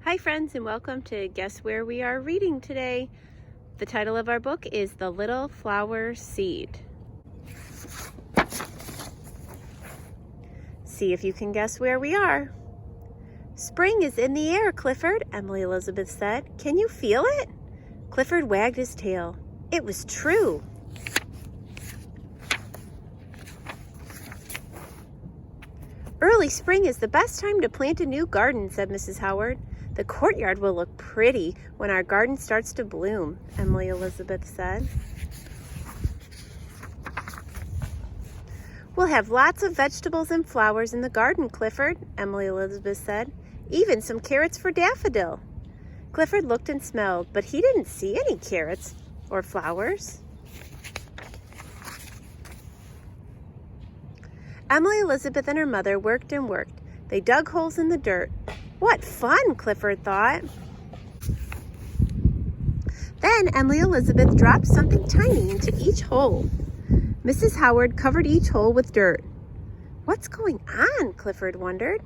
Hi friends, and welcome to Guess Where We Are Reading today. The title of our book is The Little Flower Seed. See if you can guess where we are. Spring is in the air, Clifford, Emily Elizabeth said. Can you feel it? Clifford wagged his tail. It was true. Early spring is the best time to plant a new garden, said Mrs. Howard. The courtyard will look pretty when our garden starts to bloom, Emily Elizabeth said. We'll have lots of vegetables and flowers in the garden, Clifford, Emily Elizabeth said. Even some carrots for Daffodil. Clifford looked and smelled, but he didn't see any carrots or flowers. Emily Elizabeth and her mother worked and worked. They dug holes in the dirt. What fun, Clifford thought. Then Emily Elizabeth dropped something tiny into each hole. Mrs. Howard covered each hole with dirt. What's going on? Clifford wondered.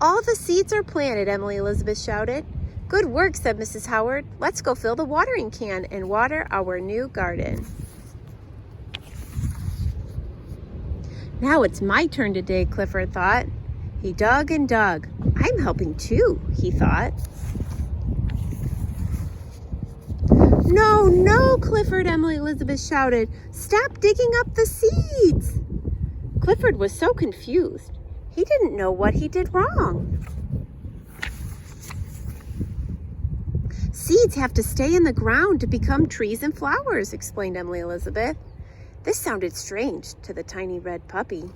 All the seeds are planted, Emily Elizabeth shouted. Good work, said Mrs. Howard. Let's go fill the watering can and water our new garden. Now it's my turn to dig, Clifford thought. He dug and dug. I'm helping too, he thought. No, no, Clifford, Emily Elizabeth shouted. Stop digging up the seeds. Clifford was so confused. He didn't know what he did wrong. Seeds have to stay in the ground to become trees and flowers, explained Emily Elizabeth. This sounded strange to the tiny red puppy.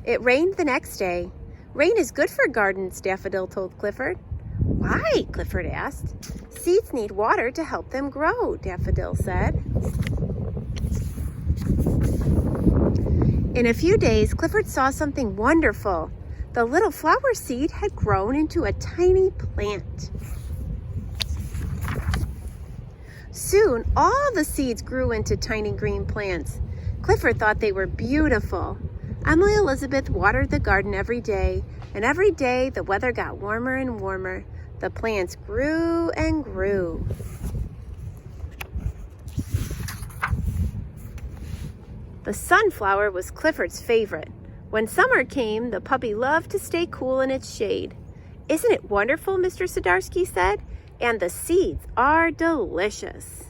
It rained the next day. Rain is good for gardens, Daffodil told Clifford. Why? Clifford asked. Seeds need water to help them grow, Daffodil said. In a few days, Clifford saw something wonderful. The little flower seed had grown into a tiny plant. Soon, all the seeds grew into tiny green plants. Clifford thought they were beautiful. Emily Elizabeth watered the garden every day, and every day the weather got warmer and warmer. The plants grew and grew. The sunflower was Clifford's favorite. When summer came, the puppy loved to stay cool in its shade. Isn't it wonderful, Mr. Sadarsky said? And the seeds are delicious.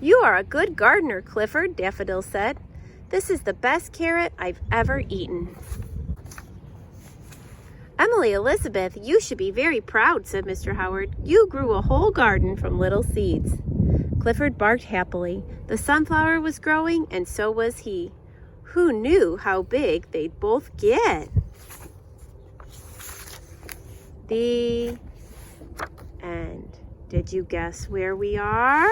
You are a good gardener, Clifford, Daffodil said. This is the best carrot I've ever eaten. Emily Elizabeth, you should be very proud, said Mr. Howard. You grew a whole garden from little seeds. Clifford barked happily. The sunflower was growing, and so was he. Who knew how big they'd both get? The end. Did you guess where we are?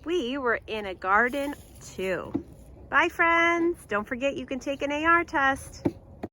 We were in a garden too. Bye, friends. Don't forget you can take an AR test.